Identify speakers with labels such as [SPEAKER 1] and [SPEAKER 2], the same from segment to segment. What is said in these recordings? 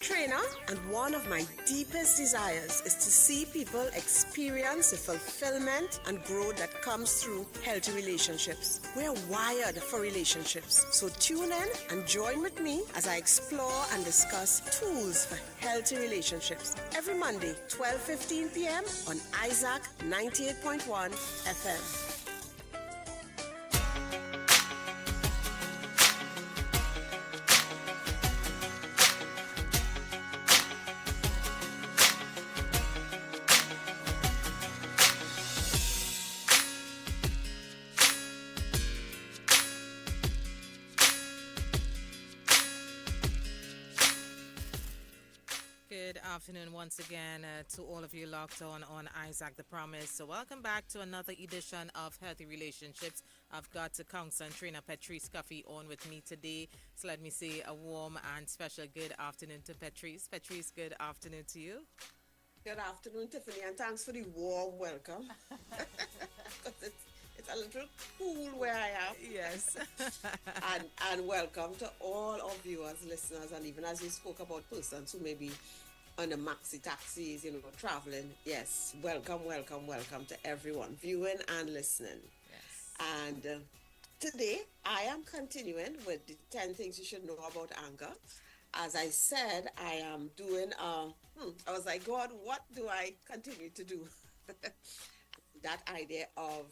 [SPEAKER 1] trainer, and one of my deepest desires is to see people experience the fulfillment and growth that comes through healthy relationships. We're wired for relationships, so tune in and join with me as I explore and discuss tools for healthy relationships every Monday, 12:15 p.m. on Isaac 98.1 FM.
[SPEAKER 2] Good afternoon once again to all of you locked on Isaac the Promise. So welcome back to another edition of Healthy Relationships. I've got counsel and trainer Petreece Cuffie on with me today. So let me say a warm and special good afternoon to Petreece. Petreece, good afternoon to you.
[SPEAKER 1] Good afternoon, Tiffany, and thanks for the warm welcome. It's a little cool where I am.
[SPEAKER 2] Yes.
[SPEAKER 1] and welcome to all our viewers, listeners, and even as you spoke about persons who may be on the maxi taxis, traveling. Yes, welcome to everyone viewing and listening.
[SPEAKER 2] Yes.
[SPEAKER 1] And today I am continuing with the 10 things you should know about anger. As I said, I am doing I was like, God, what do I continue to do? That idea of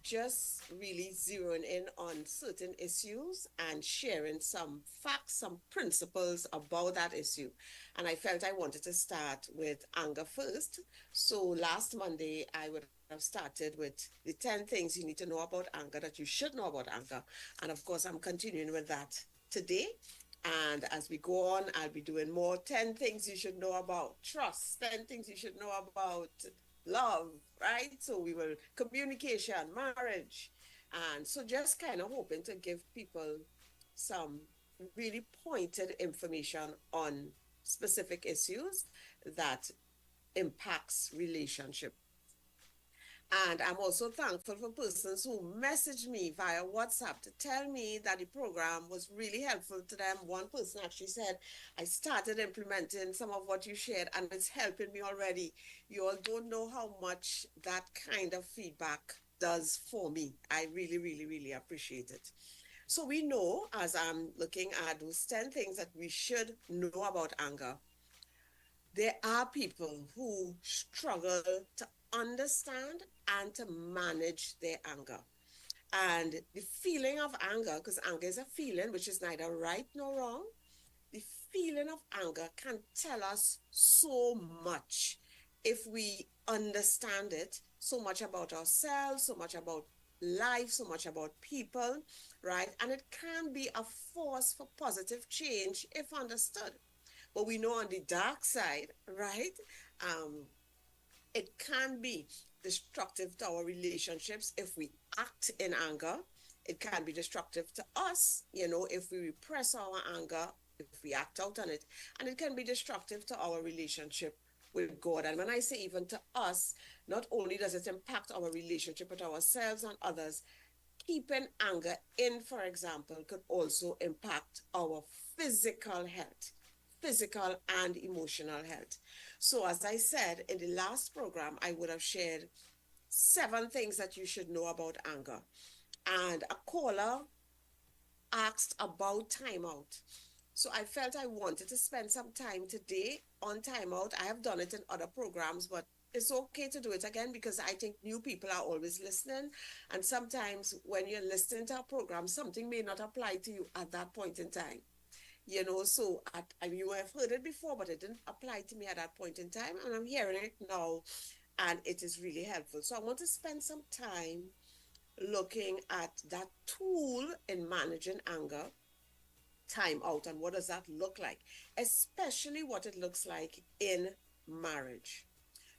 [SPEAKER 1] just really zeroing in on certain issues and sharing some facts, some principles about that issue. And I felt I wanted to start with anger first. So last Monday, I would have started with the 10 things you need to know about anger, that you should know about anger. And of course, I'm continuing with that today. And as we go on, I'll be doing more 10 things you should know about trust, 10 things you should know about love, right? So we will communication, marriage. And so just kind of hoping to give people some really pointed information on specific issues that impacts relationship. And I'm also thankful for persons who messaged me via WhatsApp to tell me that the program was really helpful to them. One person actually said, I started implementing some of what you shared and it's helping me already. You all don't know how much that kind of feedback does for me. I really, really, really appreciate it. So we know, as I'm looking at those 10 things that we should know about anger, there are people who struggle to understand and to manage their anger. And the feeling of anger, because anger is a feeling which is neither right nor wrong, the feeling of anger can tell us so much if we understand it, so much about ourselves, so much about life, so much about people, right? And it can be a force for positive change if understood. But we know on the dark side, right? It can be destructive to our relationships if we act in anger. It can be destructive to us, if we repress our anger, if we act out on it. And it can be destructive to our relationship with God. And when I say even to us, not only does it impact our relationship with ourselves and others, keeping anger in, for example, could also impact our physical health. Physical and emotional health. So as I said, in the last program, I would have shared 7 things that you should know about anger. And a caller asked about timeout. So I felt I wanted to spend some time today on timeout. I have done it in other programs, but it's okay to do it again because I think new people are always listening. And sometimes when you're listening to a program, something may not apply to you at that point in time. So you have heard it before, but it didn't apply to me at that point in time. And I'm hearing it now, and it is really helpful. So I want to spend some time looking at that tool in managing anger, time out, and what does that look like, especially what it looks like in marriage.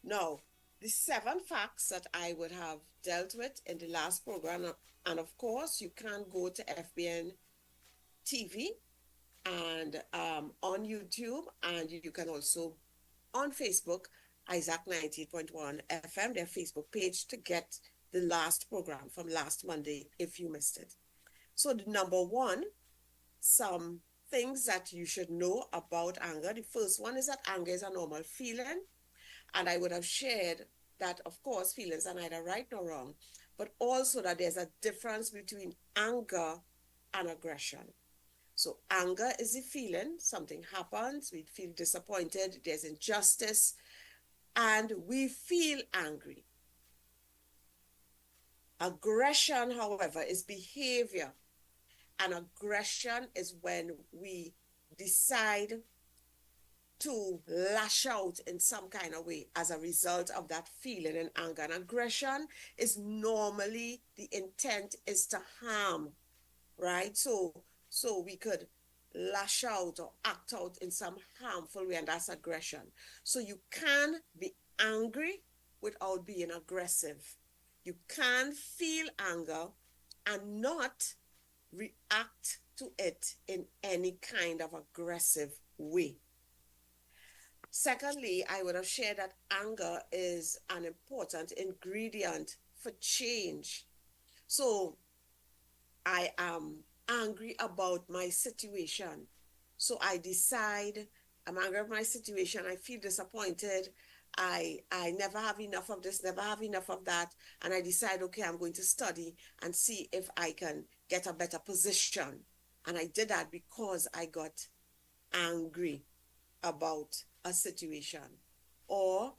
[SPEAKER 1] Now, the 7 facts that I would have dealt with in the last program, and of course, you can go to FBN TV and on YouTube, and you can also on Facebook, Isaac 98.1 FM, their Facebook page, to get the last program from last Monday if you missed it. So the number 1, some things that you should know about anger. The first one is that anger is a normal feeling. And I would have shared that, of course, feelings are neither right nor wrong, but also that there's a difference between anger and aggression. So anger is the feeling, something happens, we feel disappointed, there's injustice, and we feel angry. Aggression, however, is behavior. And aggression is when we decide to lash out in some kind of way as a result of that feeling and anger. And aggression is normally the intent is to harm, right? So we could lash out or act out in some harmful way, and that's aggression. So you can be angry without being aggressive. You can feel anger and not react to it in any kind of aggressive way. Secondly, I would have shared that anger is an important ingredient for change. So I am angry about my situation. So I decide I'm angry at my situation. I feel disappointed. I never have enough of this, never have enough of that. And I decide, okay, I'm going to study and see if I can get a better position. And I did that because I got angry about a situation. Or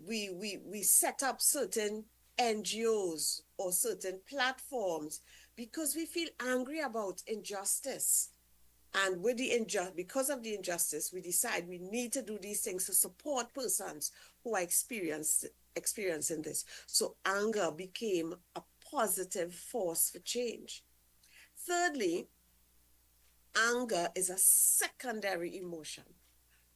[SPEAKER 1] we set up certain NGOs or certain platforms because we feel angry about injustice. And with the because of the injustice, we decide we need to do these things to support persons who are experiencing this. So anger became a positive force for change. Thirdly, anger is a secondary emotion,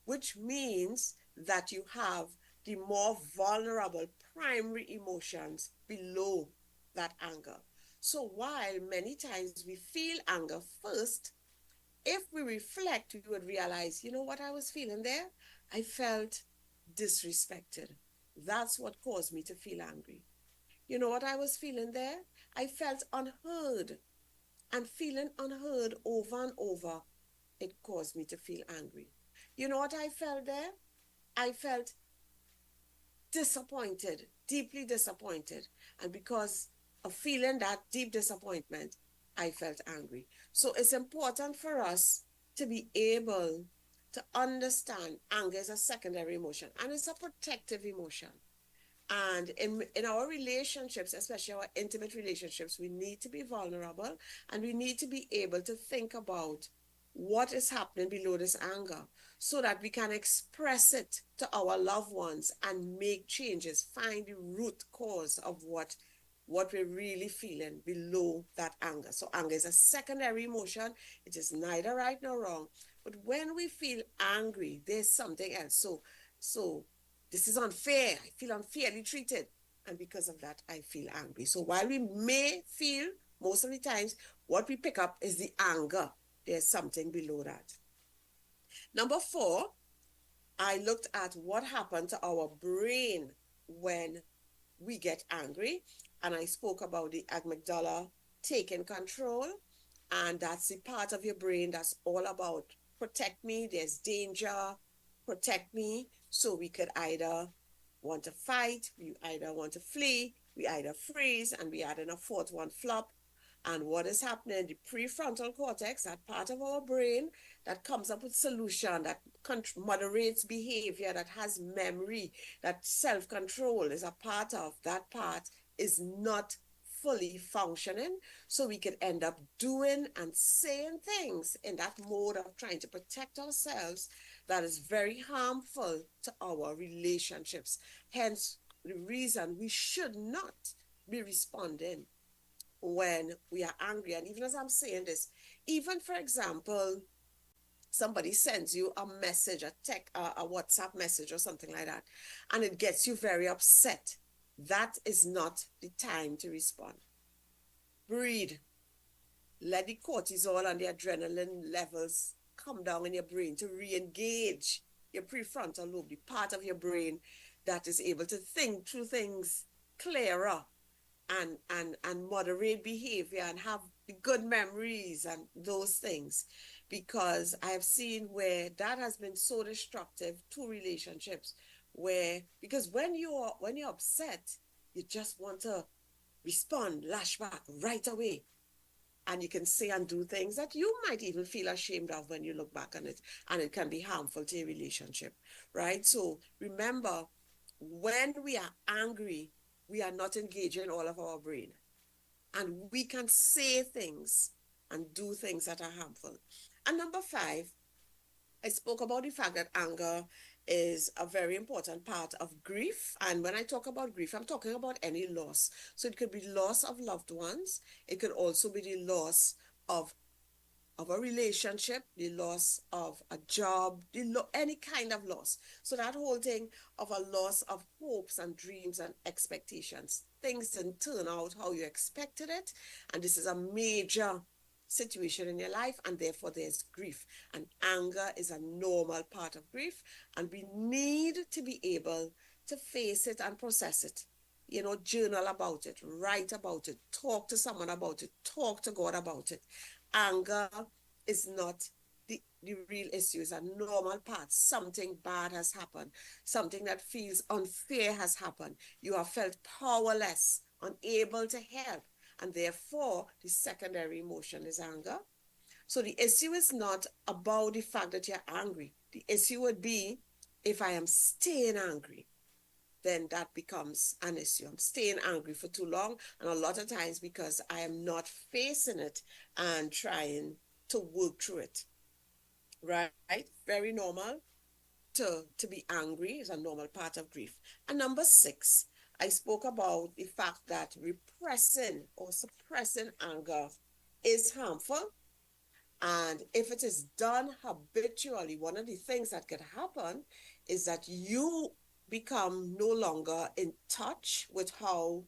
[SPEAKER 1] which means that you have the more vulnerable primary emotions below that anger. So while many times we feel anger first, if we reflect, we would realize, you know what I was feeling there? I felt disrespected. That's what caused me to feel angry. You know what I was feeling there? I felt unheard. And feeling unheard over and over, it caused me to feel angry. You know what I felt there? I felt disappointed, deeply disappointed. And because of feeling that deep disappointment, I felt angry. So it's important for us to be able to understand anger is a secondary emotion and it's a protective emotion. And in our relationships, especially our intimate relationships, we need to be vulnerable and we need to be able to think about what is happening below this anger so that we can express it to our loved ones and make changes, find the root cause of what we're really feeling below that anger. So anger is a secondary emotion. It is neither right nor wrong. But when we feel angry, there's something else. So this is unfair. I feel unfairly treated. And because of that, I feel angry. So while we may feel, most of the times, what we pick up is the anger. There's something below that. Number 4, I looked at what happened to our brain when we get angry. And I spoke about the amygdala taking control. And that's the part of your brain that's all about protect me, there's danger, protect me. So we could either want to fight, we either want to flee, we either freeze, and we add in a fourth one, flop. And what is happening? The prefrontal cortex, that part of our brain that comes up with solution, that moderates behavior, that has memory, that self-control is a part of, that part is not fully functioning. So we could end up doing and saying things in that mode of trying to protect ourselves that is very harmful to our relationships. Hence, the reason we should not be responding when we are angry. And even as I'm saying this, even for example, somebody sends you a message, a WhatsApp message or something like that, and it gets you very upset. That is not the time to respond. Breathe. Let the cortisol and the adrenaline levels come down in your brain to re-engage your prefrontal lobe, the part of your brain that is able to think through things clearer and moderate behavior and have the good memories and those things, because I've seen where that has been so destructive to relationships, where because when you're upset, you just want to respond, lash back right away. And you can say and do things that you might even feel ashamed of when you look back on it, and it can be harmful to your relationship, right? So remember, when we are angry, we are not engaging all of our brain, and we can say things and do things that are harmful. And number five, I spoke about the fact that anger is a very important part of grief. And when I talk about grief, I'm talking about any loss. So it could be loss of loved ones. It could also be the loss of of a relationship, the loss of a job, any kind of loss. So that whole thing of a loss of hopes and dreams and expectations. Things didn't turn out how you expected it. And this is a major situation in your life, and therefore there's grief. And anger is a normal part of grief. And we need to be able to face it and process it. Journal about it, write about it, talk to someone about it, talk to God about it. Anger is not the real issue. It's a normal part. Something bad has happened. Something that feels unfair has happened. You have felt powerless, unable to help. And therefore, the secondary emotion is anger. So the issue is not about the fact that you're angry. The issue would be, if I am staying angry, then that becomes an issue. I'm staying angry for too long, and a lot of times because I am not facing it and trying to work through it, right? Very normal to be angry is a normal part of grief. And number six, I spoke about the fact that repressing or suppressing anger is harmful. And if it is done habitually, one of the things that could happen is that you become no longer in touch with how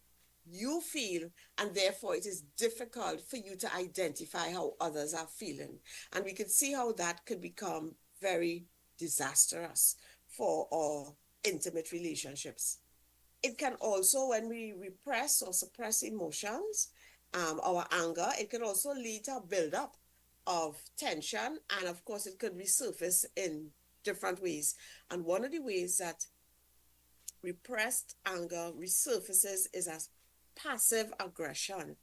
[SPEAKER 1] you feel, and therefore it is difficult for you to identify how others are feeling. And we can see how that could become very disastrous for our intimate relationships. It can also, when we repress or suppress emotions, our anger, it can also lead to a buildup of tension. And of course, it could resurface in different ways. And one of the ways that repressed anger resurfaces is as passive aggression,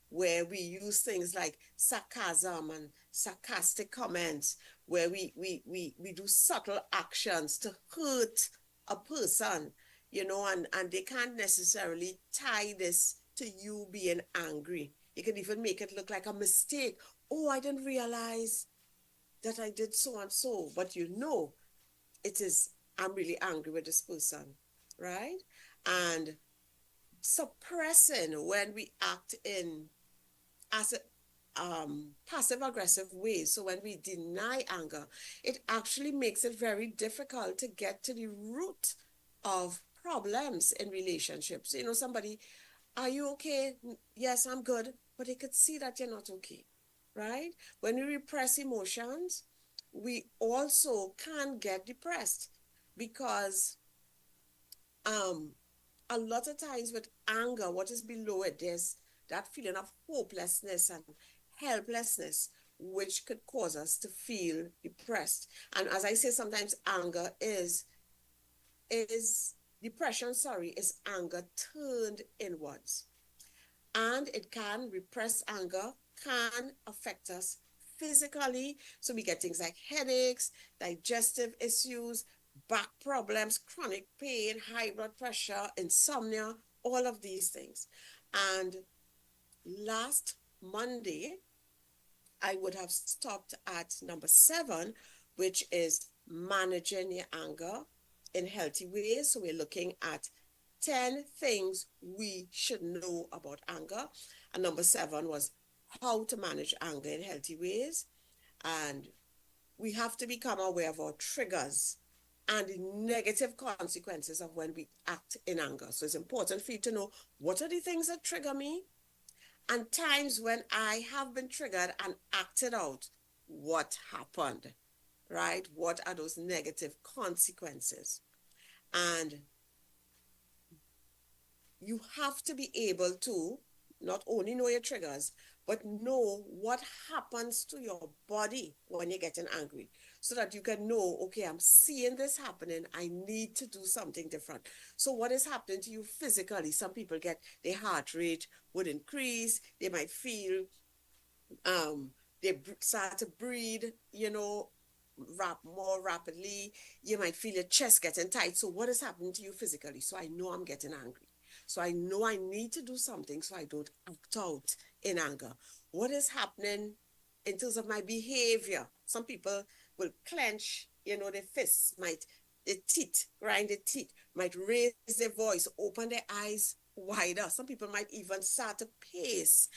[SPEAKER 1] where we use things like sarcasm and sarcastic comments, where we do subtle actions to hurt a person, and they can't necessarily tie this to you being angry. You can even make it look like a mistake. Oh, I didn't realize that I did so and so, but it is, I'm really angry with this person, right? And suppressing, when we act in as a passive aggressive ways. So when we deny anger, it actually makes it very difficult to get to the root of problems in relationships. Somebody, are you okay? Yes, I'm good. But they could see that you're not okay, right? When we repress emotions, we also can get depressed, because um a lot of times with anger, what is below it, there's that feeling of hopelessness and helplessness, which could cause us to feel depressed. And as I say, sometimes anger is depression, sorry, is anger turned inwards. And it can, repress anger can affect us physically. So we get things like headaches, digestive issues, back problems, chronic pain, high blood pressure, insomnia, all of these things. And last Monday, I would have stopped at number 7, which is managing your anger in healthy ways. So we're looking at 10 things we should know about anger. And number 7 was how to manage anger in healthy ways. And we have to become aware of our triggers and the negative consequences of when we act in anger. So it's important for you to know, what are the things that trigger me, and times when I have been triggered and acted out, what happened, right? What are those negative consequences? And you have to be able to not only know your triggers, but know what happens to your body when you're getting angry so that you can know, okay, I'm seeing this happening. I need to do something different. So what is happening to you physically? Some people get their heart rate would increase. They might feel um start to breathe, more rapidly. You might feel your chest getting tight. So what is happening to you physically? So I know I'm getting angry. So I know I need to do something so I don't act out in anger. What is happening in terms of my behavior? Some people will clench, their fists, their teeth, grind their teeth, might raise their voice, open their eyes wider. Some people might even start to pace.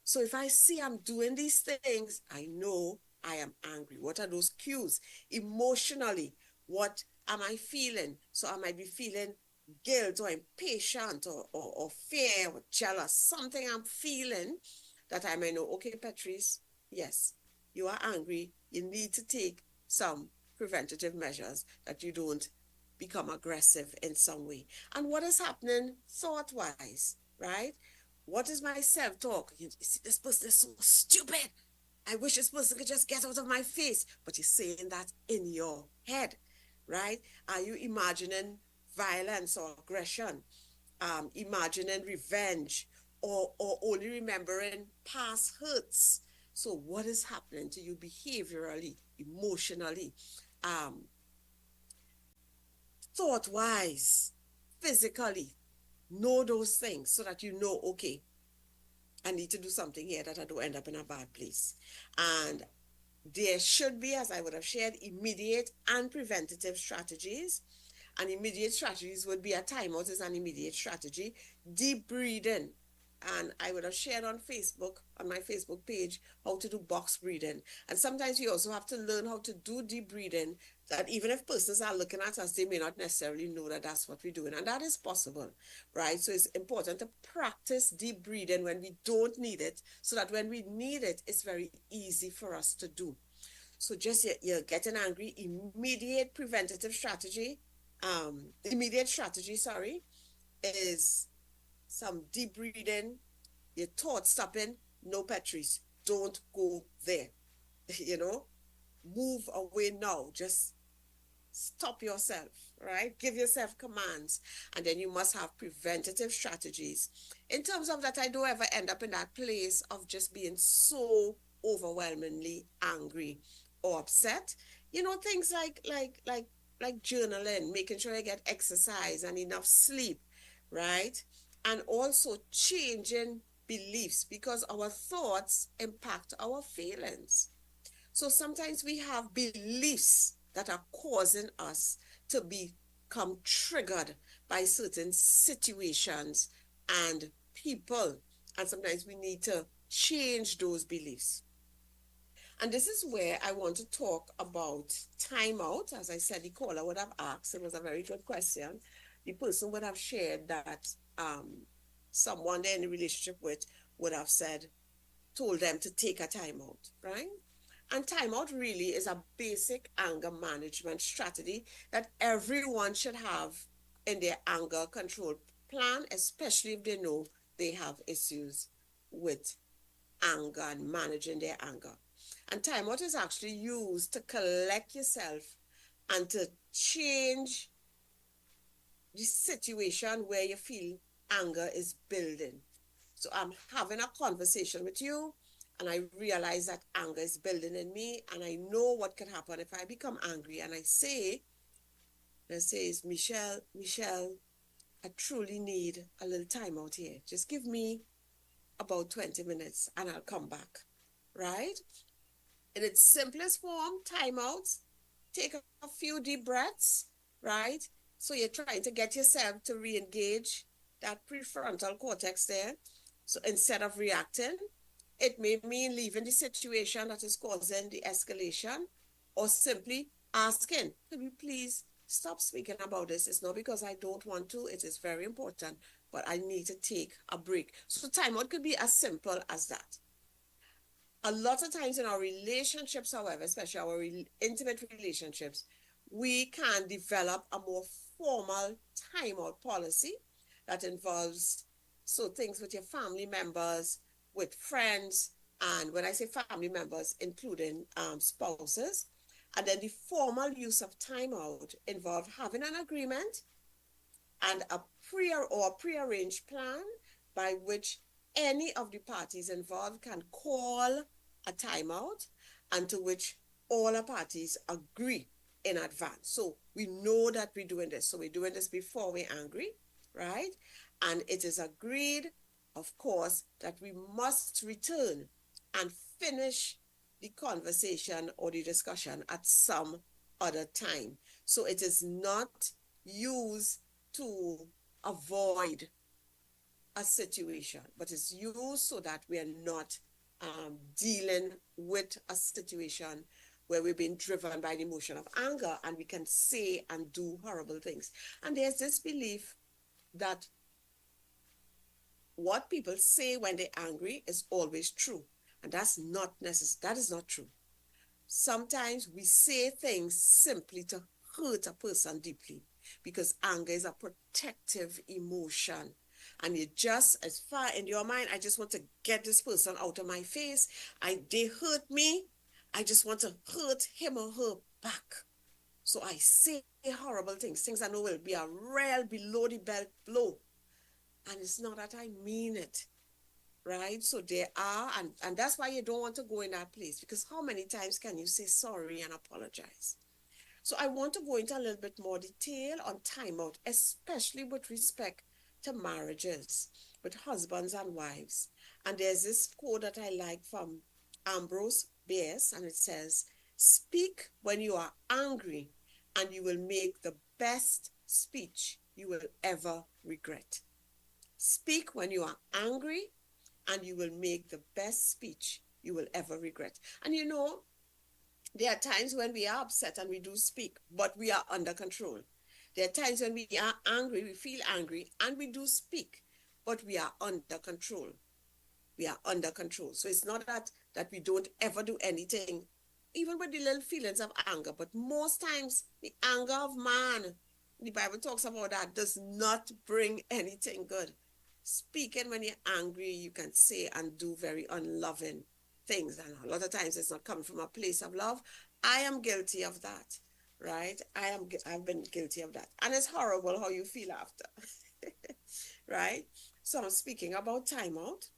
[SPEAKER 1] So if I see I'm doing these things, I know I am angry. What are those cues? Emotionally, what am I feeling? So I might be feeling guilt or impatient or fear or jealous, something I'm feeling that I may know, okay, Petreece, yes, you are angry. You need to take some preventative measures that you don't become aggressive in some way. And what is happening thought wise, right? What is my self talk? You see, this person is so stupid. I wish this person could just get out of my face. But you're saying that in your head, right? Are you imagining violence or aggression? Imagining revenge or only remembering past hurts? So, what is happening to you behaviorally, emotionally, um, thought wise, physically? Know those things so that you know, okay, I need to do something here that I don't end up in a bad place. And there should be, as I would have shared, immediate and preventative strategies. And immediate strategies would be a timeout is an immediate strategy. Deep breathing. And I would have shared on Facebook, on my Facebook page, how to do box breathing. And sometimes you also have to learn how to do deep breathing that even if persons are looking at us, they may not necessarily know that that's what we're doing. And that is possible, right? So it's important to practice deep breathing when we don't need it so that when we need it, it's very easy for us to do. So just you're getting angry, immediate strategy, sorry, is some deep breathing, your thoughts stopping. No, Petreece, don't go there. you know, Move away now. Just stop yourself, right? Give yourself commands. And then you must have preventative strategies. In terms of that, I don't ever end up in that place of just being so overwhelmingly angry or upset. Things like journaling, making sure I get exercise and enough sleep, right? And also changing beliefs because our thoughts impact our feelings. So sometimes we have beliefs that are causing us to become triggered by certain situations and people. And sometimes we need to change those beliefs. And this is where I want to talk about timeout. As I said, the caller would have asked, it was a very good question. The person would have shared that someone they're in a relationship with would have told them to take a timeout, right? And timeout really is a basic anger management strategy that everyone should have in their anger control plan, especially if they know they have issues with anger and managing their anger. And timeout is actually used to collect yourself and to change the situation where you feel anger is building. So I'm having a conversation with you and I realize that anger is building in me and I know what can happen if I become angry and says, Michelle, I truly need a little time out here. Just give me about 20 minutes and I'll come back, right? In its simplest form, timeouts, take a few deep breaths, right? So you're trying to get yourself to re-engage that prefrontal cortex there. So instead of reacting, it may mean leaving the situation that is causing the escalation or simply asking, could we please stop speaking about this? It's not because I don't want to, it is very important, but I need to take a break. So timeout could be as simple as that. A lot of times in our relationships, however, especially our intimate relationships, we can develop a more formal timeout policy that involves things with your family members, with friends. And when I say family members, including spouses, and then the formal use of timeout involved having an agreement and a prearranged plan by which any of the parties involved can call a timeout and to which all the parties agree in advance. So we know that we're doing this. So we're doing this before we're angry, right? And it is agreed, of course, that we must return and finish the conversation or the discussion at some other time. So it is not used to avoid a situation, but it's used so that we are not dealing with a situation where we're being driven by the emotion of anger and we can say and do horrible things. And there's this belief that what people say when they're angry is always true. And that's not necessary. That is not true. Sometimes we say things simply to hurt a person deeply because anger is a protective emotion. And you just, as far in your mind, I just want to get this person out of my face. They hurt me. I just want to hurt him or her back. So I say horrible things I know will be a real below the belt blow. And it's not that I mean it. Right? So there are, and that's why you don't want to go in that place, because how many times can you say sorry and apologize? So I want to go into a little bit more detail on timeout, especially with respect to marriages, with husbands and wives. And there's this quote that I like from Ambrose Bierce, and it says, "Speak when you are angry, and you will make the best speech you will ever regret." Speak when you are angry, and you will make the best speech you will ever regret. And you know, there are times when we are upset and we do speak, but we are under control. There are times when we are angry, we feel angry, and we do speak, but we are under control. We are under control. So it's not that we don't ever do anything, even with the little feelings of anger, but most times the anger of man, the Bible talks about that, does not bring anything good. Speaking when you're angry, you can say and do very unloving things. And a lot of times it's not coming from a place of love. I am guilty of that, right? I've been guilty of that. And it's horrible how you feel after, right? So I'm speaking about timeout.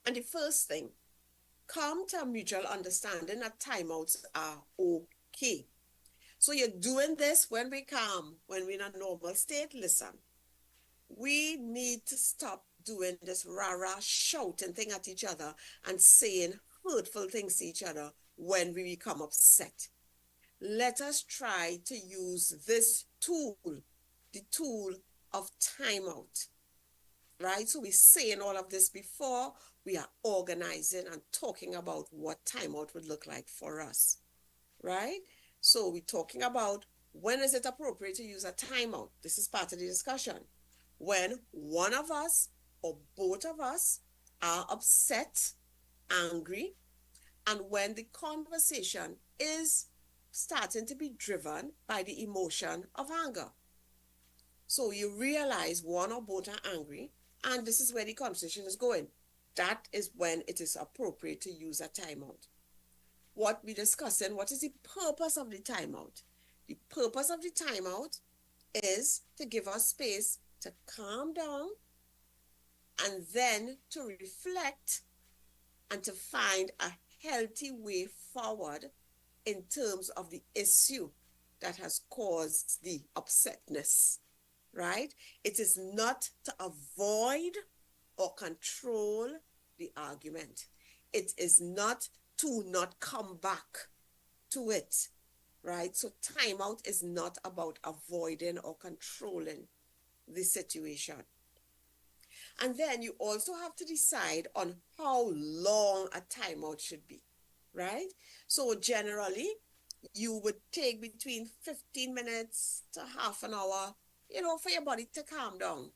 [SPEAKER 1] And the first thing, come to a mutual understanding that timeouts are okay. So you're doing this when we calm, when we're in a normal state. Listen, we need to stop doing this rah-rah shouting thing at each other and saying hurtful things to each other when we become upset. Let us try to use this tool, the tool of timeout, right? So we're saying all of this before we are organizing and talking about what timeout would look like for us, right? So we're talking about when is it appropriate to use a timeout. This is part of the discussion. When one of us or both of us are upset, angry, and when the conversation is starting to be driven by the emotion of anger. So you realize one or both are angry, and this is where the conversation is going. That is when it is appropriate to use a timeout. What we're discussing, what is the purpose of the timeout? The purpose of the timeout is to give us space to calm down and then to reflect and to find a healthy way forward in terms of the issue that has caused the upsetness, right? It is not to avoid or control the argument. It is not to not come back to it, right? So timeout is not about avoiding or controlling the situation. And then you also have to decide on how long a timeout should be, right? So generally, you would take between 15 minutes to half an hour, for your body to calm down,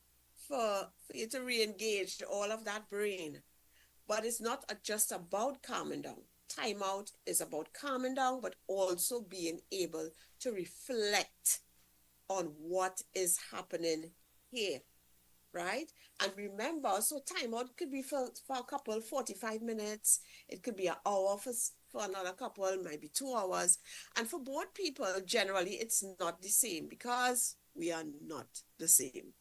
[SPEAKER 1] for you to re-engage all of that brain. But it's not just about calming down. Timeout is about calming down, but also being able to reflect on what is happening here. right? And remember, so timeout could be for a couple 45 minutes. It could be an hour for another couple, maybe 2 hours. And for both people, generally, it's not the same because we are not the same.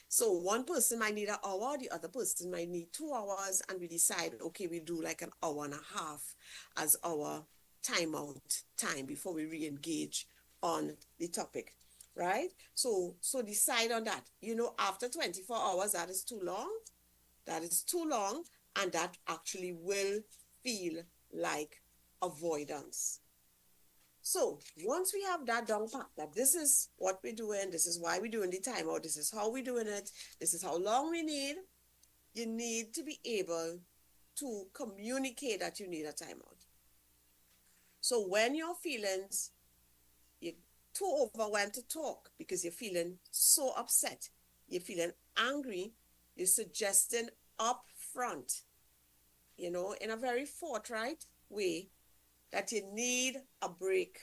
[SPEAKER 1] So one person might need an hour, the other person might need 2 hours, and we decide, okay, we do like an hour and a half as our timeout time before we re-engage on the topic, right? So decide on that. After 24 hours, that is too long. That is too long, and that actually will feel like avoidance. So once we have that down pat, that this is what we're doing, this is why we're doing the timeout, this is how we're doing it, this is how long we need, you need to be able to communicate that you need a timeout. So when your feelings, you're too overwhelmed to talk because you're feeling so upset, you're feeling angry, you're suggesting upfront, in a very forthright way, that you need a break,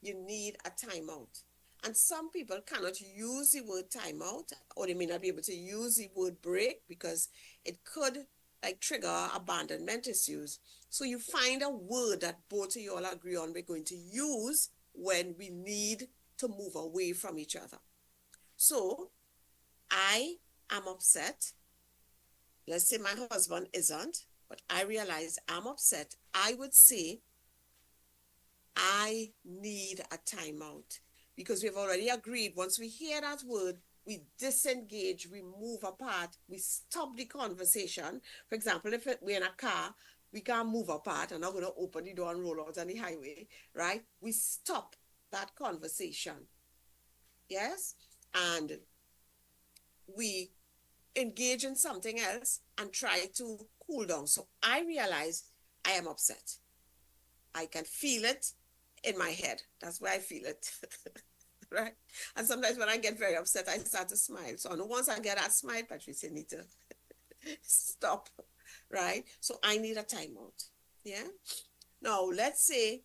[SPEAKER 1] you need a timeout. And some people cannot use the word timeout, or they may not be able to use the word break because it could like trigger abandonment issues. So you find a word that both of you all agree on we're going to use when we need to move away from each other. So I am upset. Let's say my husband isn't, but I realize I'm upset. I would say I need a timeout because we've already agreed once we hear that word, we disengage, we move apart, we stop the conversation. For example, if we're in a car, we can't move apart and not going to open the door and roll out on the highway, right? We stop that conversation. Yes? And we engage in something else and try to cool down. So I realize I am upset. I can feel it in my head. That's where I feel it. Right? And sometimes when I get very upset, I start to smile. So once I get that smile, Petreece, you need to stop. Right? So I need a timeout. Yeah? Now, let's say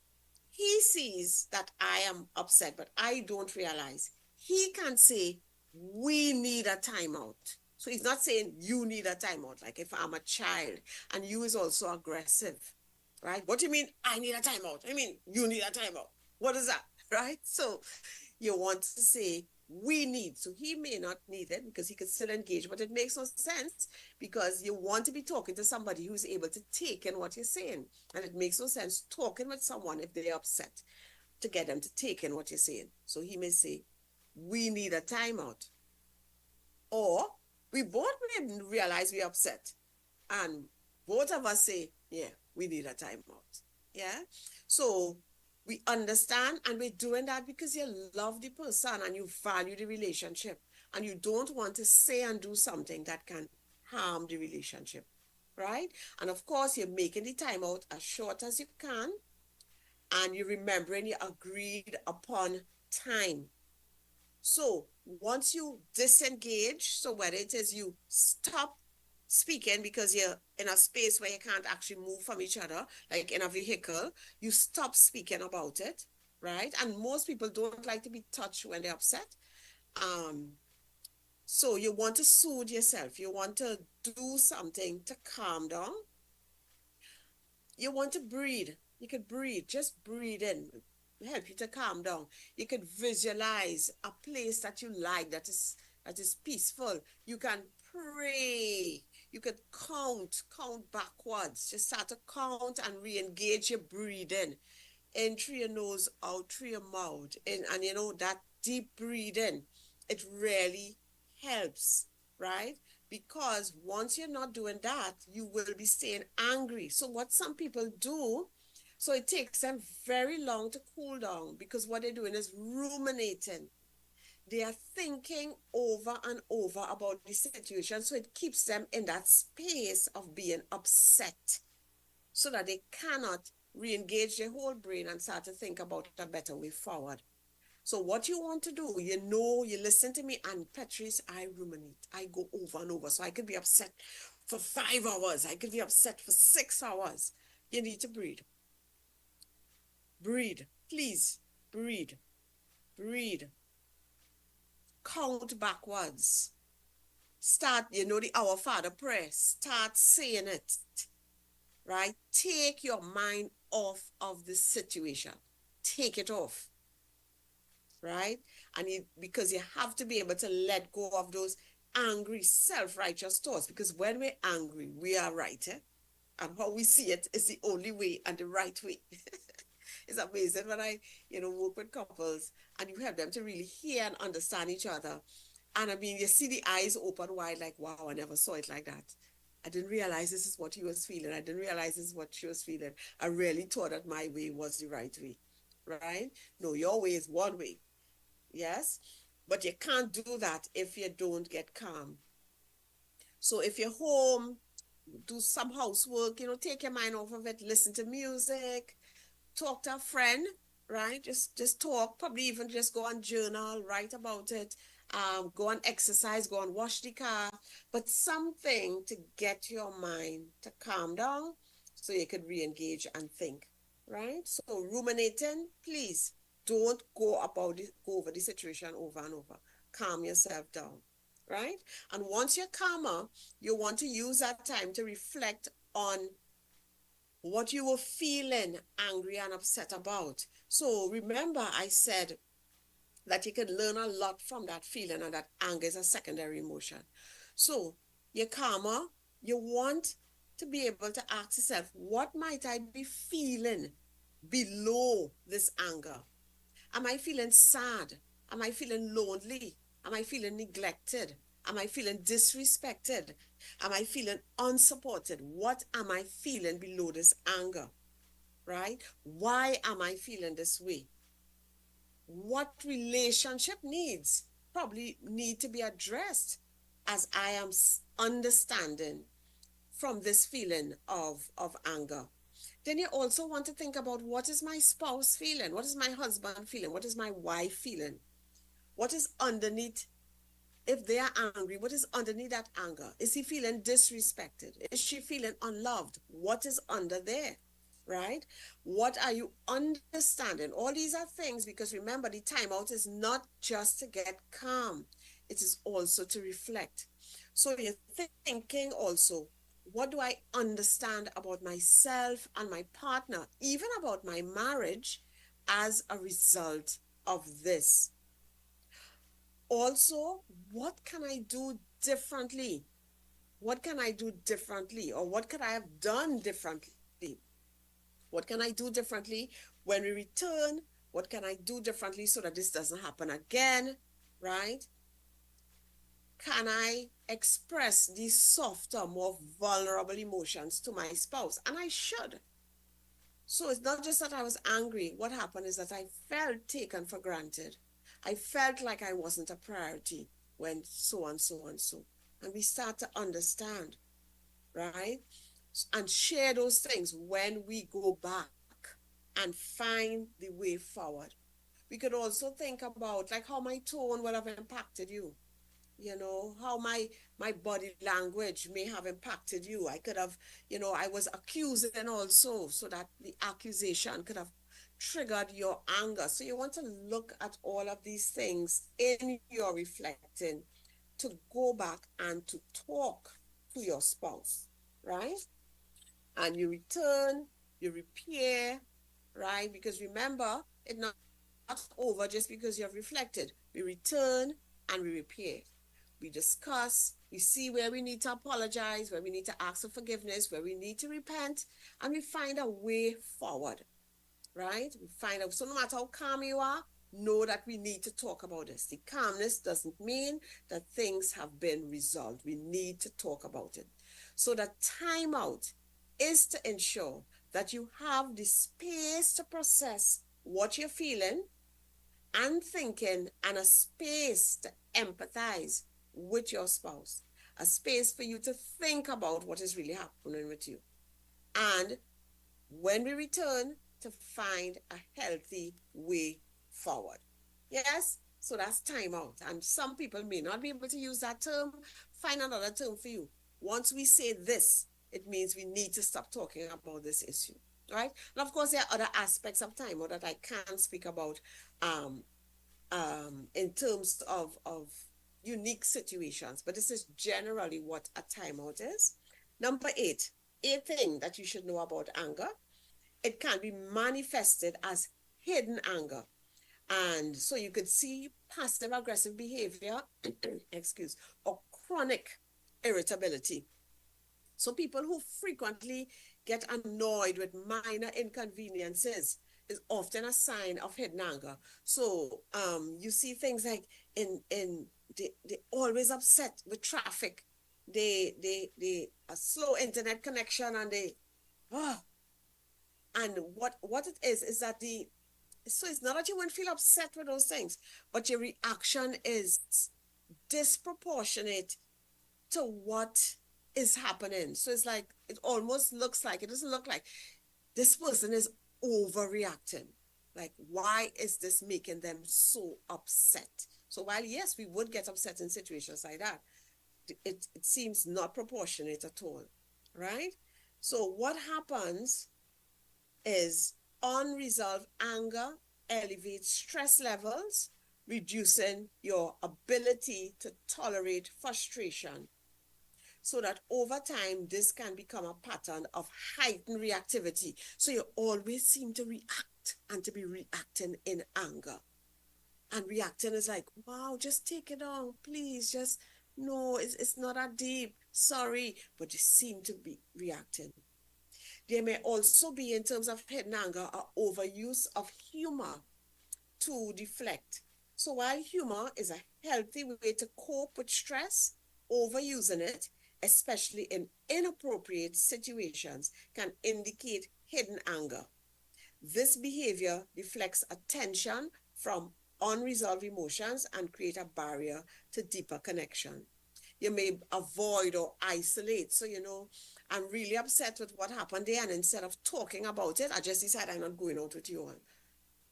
[SPEAKER 1] he sees that I am upset, but I don't realize. He can say, we need a timeout. So he's not saying you need a timeout. Like if I'm a child and you is also aggressive, right? What do you mean I need a timeout? I mean, you need a timeout. What is that? Right? So you want to say we need. So he may not need it because he could still engage, but it makes no sense because you want to be talking to somebody who's able to take in what you're saying. And it makes no sense talking with someone if they're upset to get them to take in what you're saying. So he may say, we need a timeout. Or we both may realize we're upset. And both of us say, yeah, we need a timeout. Yeah. So we understand and we're doing that because you love the person and you value the relationship and you don't want to say and do something that can harm the relationship. Right? And of course, you're making the timeout as short as you can and you're remembering you agreed upon time. So once you disengage, so whether it is you stop speaking because you're in a space where you can't actually move from each other, like in a vehicle, you stop speaking about it, right? And most people don't like to be touched when they're upset. Um, so you want to soothe yourself. You want to do something to calm down. You want to breathe. You could breathe, just breathe in, help you to calm down. You could visualize a place that you like that is peaceful. You can pray. You could count backwards. Just start to count and re-engage your breathing. In through your nose, out through your mouth. And that deep breathing, it really helps, right? Because once you're not doing that, you will be staying angry. So what some people do, so it takes them very long to cool down because what they're doing is ruminating. They are thinking over and over about the situation. So it keeps them in that space of being upset so that they cannot re-engage their whole brain and start to think about a better way forward. So what you want to do, you listen to me, and Petreece, I ruminate. I go over and over. So I could be upset for 5 hours. I could be upset for 6 hours. You need to breathe. Breathe. Please, breathe. Breathe. Count backwards. Start, the Our Father prayer. Start saying it, right? Take your mind off of the situation. Take it off, right? Because you have to be able to let go of those angry, self-righteous thoughts. Because when we're angry, we are right, eh? And how we see it is the only way and the right way. It's amazing when I, work with couples and you help them to really hear and understand each other. And I mean, you see the eyes open wide, like, wow, I never saw it like that. I didn't realize this is what he was feeling. I didn't realize this is what she was feeling. I really thought that my way was the right way, right? No, your way is one way. Yes. But you can't do that if you don't get calm. So if you're home, do some housework, take your mind off of it, listen to music, talk to a friend, right? Just talk, probably even just go and journal, write about it, go and exercise, go and wash the car, but something to get your mind to calm down so you could re-engage and think, right? So ruminating, please don't go over the situation over and over. Calm yourself down, right? And once you're calmer, you want to use that time to reflect on what you were feeling angry and upset about. So remember, I said that you can learn a lot from that feeling, and that anger is a secondary emotion. So you're calmer, you want to be able to ask yourself, what might I be feeling below this anger? Am I feeling sad? Am I feeling lonely? Am I feeling neglected? Am I feeling disrespected? Am I feeling unsupported? What am I feeling below this anger? Right? Why am I feeling this way? What relationship needs probably need to be addressed as I am understanding from this feeling of anger. Then you also want to think about, what is my spouse feeling? What is my husband feeling? What is my wife feeling? What is underneath? If they are angry, what is underneath that anger? Is he feeling disrespected? Is she feeling unloved? What is under there? Right? What are you understanding? All these are things, because remember, the timeout is not just to get calm, it is also to reflect. So you're thinking also, what do I understand about myself and my partner, even about my marriage, as a result of this? Also, what can I do differently? What can I do differently? Or what could I have done differently? What can I do differently when we return? What can I do differently so that this doesn't happen again? Right? Can I express these softer, more vulnerable emotions to my spouse? And I should. So it's not just that I was angry. What happened is that I felt taken for granted. I felt like I wasn't a priority when so and so and so. And we start to understand, right? And share those things when we go back and find the way forward. We could also think about, like, how my tone would have impacted you, how my body language may have impacted you. I could have, I was accusing also, so that the accusation could have triggered your anger. So you want to look at all of these things in your reflecting, to go back and to talk to your spouse, right? And you return, you repair, right? Because remember, it's not over just because you have reflected. We return and we repair. We discuss, we see where we need to apologize, where we need to ask for forgiveness, where we need to repent, and we find a way forward, right? We find out. So no matter how calm you are, know that we need to talk about this. The calmness doesn't mean that things have been resolved. We need to talk about it. So the timeout is to ensure that you have the space to process what you're feeling and thinking, and a space to empathize with your spouse, a space for you to think about what is really happening with you. And when we return, to find a healthy way forward. Yes? So that's timeout. And some people may not be able to use that term. Find another term for you. Once we say this, it means we need to stop talking about this issue. Right? And of course, there are other aspects of timeout that I can't speak about in terms of unique situations, but this is generally what a timeout is. Number eight, a thing that you should know about anger, it can be manifested as hidden anger. And so you could see passive aggressive behavior, excuse, or chronic irritability. So people who frequently get annoyed with minor inconveniences is often a sign of hidden anger. So you see things like they always upset with traffic. They a slow internet connection and they oh, and what it is that the so it's not that you won't feel upset with those things, but your reaction is disproportionate to what is happening. So it's like it almost looks like it doesn't look like this person is overreacting. Like, why is this making them so upset? So while yes, we would get upset in situations like that, it seems not proportionate at all, right? So what happens is unresolved anger elevates stress levels, reducing your ability to tolerate frustration. So that over time, this can become a pattern of heightened reactivity. So you always seem to react and to be reacting in anger. And reacting is like, wow, just take it on, please. Just, no, it's not that deep. Sorry. But you seem to be reacting. There may also be, in terms of hidden anger, an overuse of humor to deflect. So while humor is a healthy way to cope with stress, overusing it, especially in inappropriate situations, can indicate hidden anger. This behavior deflects attention from unresolved emotions and create a barrier to deeper connection. You may avoid or isolate. So, I'm really upset with what happened there. And instead of talking about it, I just decide I'm not going out with you all.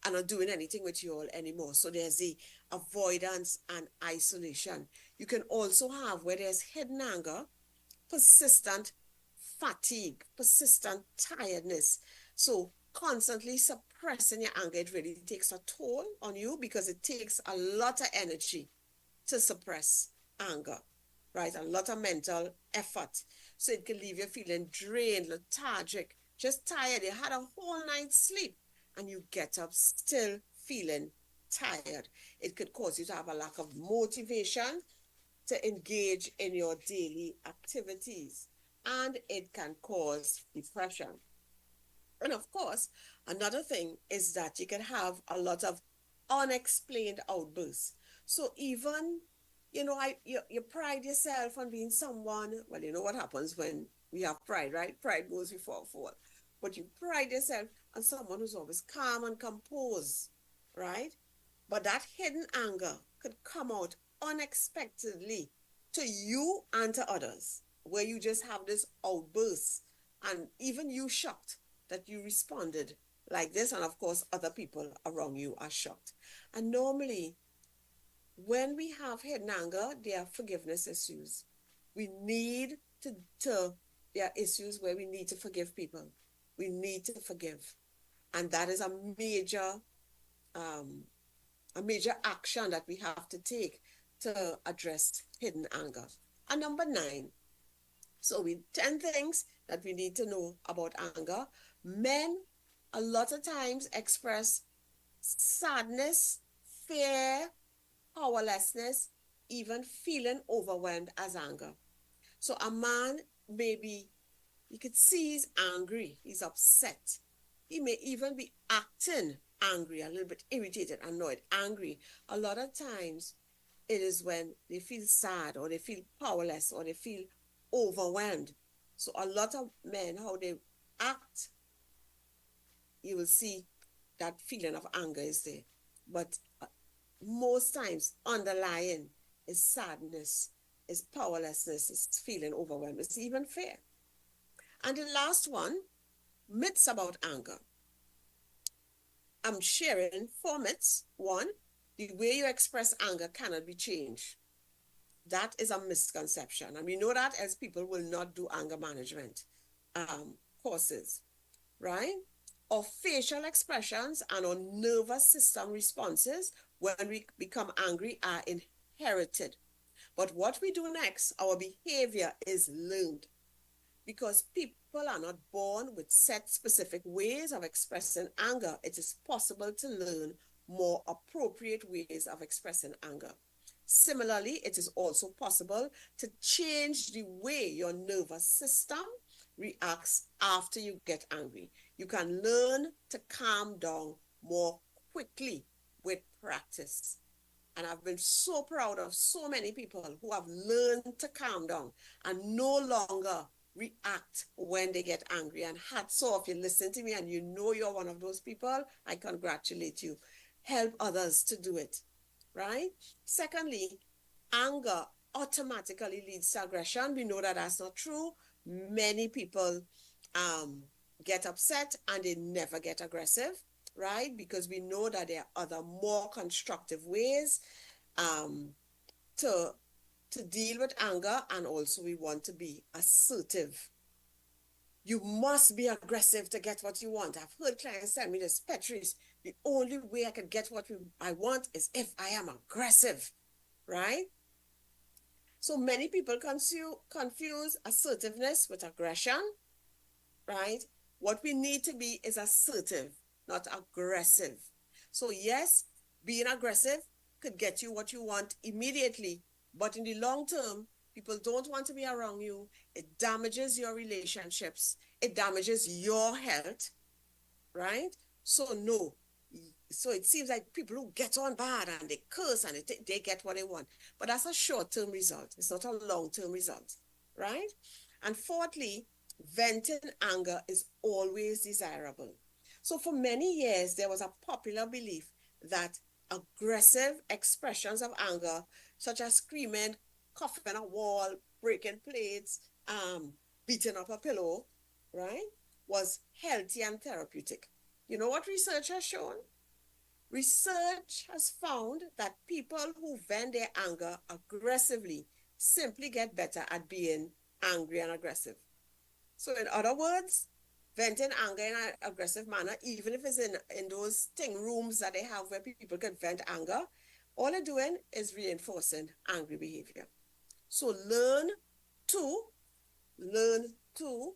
[SPEAKER 1] I'm not doing anything with you all anymore. So there's the avoidance and isolation. You can also have where there's hidden anger, persistent fatigue, persistent tiredness. So constantly suppressing your anger, it really takes a toll on you because it takes a lot of energy to suppress anger, right? A lot of mental effort. So it can leave you feeling drained, lethargic, just tired. You had a whole night's sleep and you get up still feeling tired. It could cause you to have a lack of motivation to engage in your daily activities, and it can cause depression. And of course, another thing is that you can have a lot of unexplained outbursts. So even, you pride yourself on being someone, well, you know what happens when we have pride, right? Pride goes before a fall. But you pride yourself on someone who's always calm and composed, right? But that hidden anger could come out unexpectedly to you and to others, where you just have this outburst, and even you shocked that you responded like this. And of course, other people around you are shocked. And normally, when we have hidden anger, there are forgiveness issues. We need there are issues where we need to forgive people. We need to forgive. And that is um, a major action that we have to take to address hidden anger. And number nine, so 10 things that we need to know about anger. Men a lot of times express sadness, fear, powerlessness, even feeling overwhelmed as anger. So a man maybe, you could see he's angry, he's upset. He may even be acting angry, a little bit irritated, annoyed, angry. A lot of times it is when they feel sad or they feel powerless or they feel overwhelmed. So a lot of men, how they act, you will see that feeling of anger is there. But most times underlying is sadness, is powerlessness, is feeling overwhelmed, it's even fear. And the last one, myths about anger. I'm sharing 4 myths. One, the way you express anger cannot be changed. That is a misconception. And we know that as people will not do anger management courses, right? Our facial expressions and our nervous system responses when we become angry are inherited. But what we do next, our behavior is learned because people are not born with set specific ways of expressing anger. It is possible to learn more appropriate ways of expressing anger. Similarly, it is also possible to change the way your nervous system reacts after you get angry. You can learn to calm down more quickly with practice. And I've been so proud of so many people who have learned to calm down and no longer react when they get angry. And hats off, you listen to me and you know you're one of those people. I congratulate you. Help others to do it, right? Secondly, anger automatically leads to aggression. We know that that's not true. Many people um, get upset and they never get aggressive, right? Because we know that there are other more constructive ways um, to to deal with anger, and also we want to be assertive. You must be aggressive to get what you want. I've heard clients tell me this, Petreece, the only way I can get what I want is if I am aggressive, right? So many people confuse assertiveness with aggression, right? What we need to be is assertive, not aggressive. So yes, being aggressive could get you what you want immediately, but in the long term, people don't want to be around you. It damages your relationships. It damages your health, right? So no. So it seems like people who get on bad and they curse and they get what they want. But that's a short-term result. It's not a long-term result, right? And fourthly, venting anger is always desirable. So for many years, there was a popular belief that aggressive expressions of anger, such as screaming, coughing a wall, breaking plates, beating up a pillow, right, was healthy and therapeutic. You know what research has shown? Research has found that people who vent their anger aggressively simply get better at being angry and aggressive. So, in other words, venting anger in an aggressive manner, even if it's in those thing rooms that they have where people can vent anger, all they're doing is reinforcing angry behavior. So, to learn to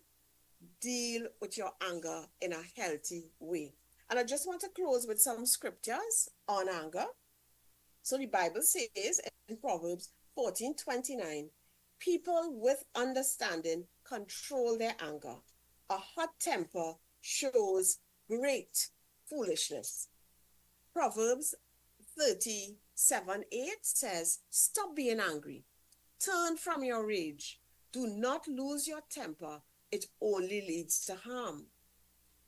[SPEAKER 1] deal with your anger in a healthy way. And I just want to close with some scriptures on anger. So the Bible says in Proverbs 14:29, people with understanding control their anger. A hot temper shows great foolishness. Proverbs 37:8 says, stop being angry. Turn from your rage. Do not lose your temper. It only leads to harm.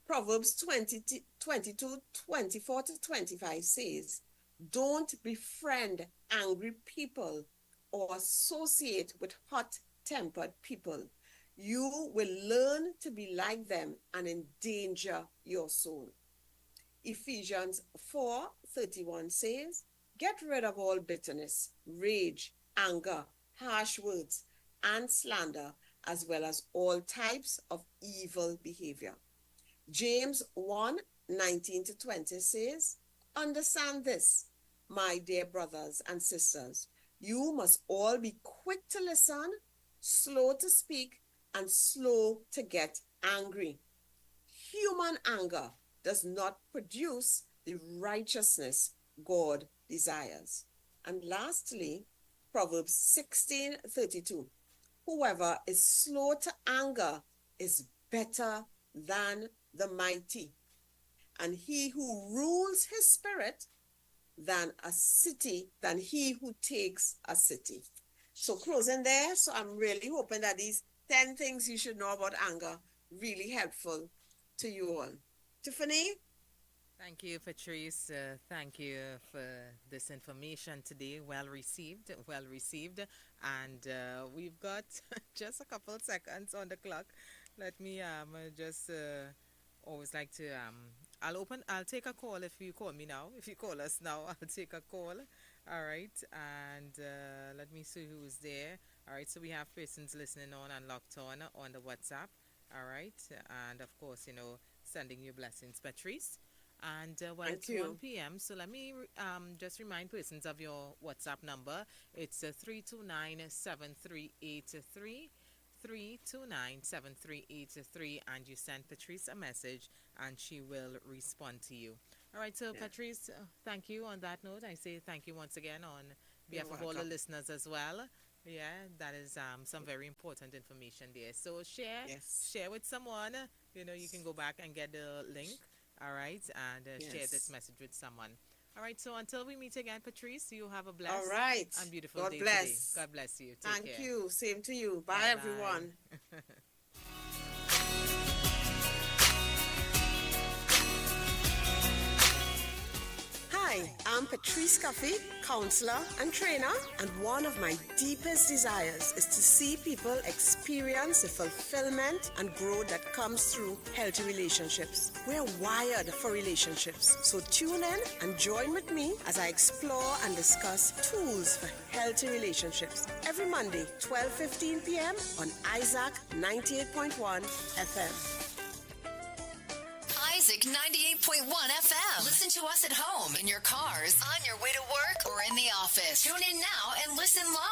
[SPEAKER 1] Proverbs 22:24-25 says, don't befriend angry people or associate with hot-tempered people. You will learn to be like them and endanger your soul. Ephesians 4:31 says, get rid of all bitterness, rage, anger, harsh words, and slander, as well as all types of evil behavior. James 1:19-20 says, understand this, my dear brothers and sisters. You must all be quick to listen, slow to speak, and slow to get angry. Human anger does not produce the righteousness God desires. And lastly, Proverbs 16:32. Whoever is slow to anger is better than the mighty, and he who rules his spirit than he who takes a city. So closing there, so I'm really hoping that these 10 things you should know about anger really helpful to you all. Tiffany?
[SPEAKER 2] Thank you, Petreece. Thank you for this information today. Well received, well received. And we've got just a couple seconds on the clock. Let me just always like to I'll take a call if you call me now. If you call us now, I'll take a call. All right. And let me see who's there. All right. So we have persons listening on and locked on the WhatsApp. All right. And of course, sending you blessings, Petreece. And well,
[SPEAKER 1] Thank
[SPEAKER 2] it's 1
[SPEAKER 1] you.
[SPEAKER 2] p.m. So let me just remind persons of your WhatsApp number. It's 329-7383. 329-7383, and you send Petreece a message and she will respond to you. All right, so
[SPEAKER 1] Yeah.
[SPEAKER 2] Petreece, thank you. On that note, I say thank you once again on
[SPEAKER 1] You're
[SPEAKER 2] behalf of all the
[SPEAKER 1] welcome.
[SPEAKER 2] listeners as well. Yeah, that is some very important information there. So
[SPEAKER 1] Yes.
[SPEAKER 2] share with someone. You can go back and get the link. All right, and share this
[SPEAKER 1] Yes.
[SPEAKER 2] message with someone. All right, so until we meet again, Petreece, you have a
[SPEAKER 1] All
[SPEAKER 2] blessed
[SPEAKER 1] right.
[SPEAKER 2] and beautiful
[SPEAKER 1] God
[SPEAKER 2] day today.
[SPEAKER 1] bless.
[SPEAKER 2] God bless you. Take
[SPEAKER 1] Thank
[SPEAKER 2] care.
[SPEAKER 1] you. Same to you. Bye,
[SPEAKER 2] Bye bye.
[SPEAKER 1] everyone. Hi, I'm Petreece Cuffie, counselor and trainer, and one of my deepest desires is to see people experience the fulfillment and growth that comes through healthy relationships. We're wired for relationships, so tune in and join with me as I explore and discuss tools for healthy relationships every Monday, 12:15 p.m. on Isaac 98.1 FM.
[SPEAKER 3] Isaac 98.1 FM. Listen to us at home, in your cars, on your way to work, or in the office. Tune in now and listen live.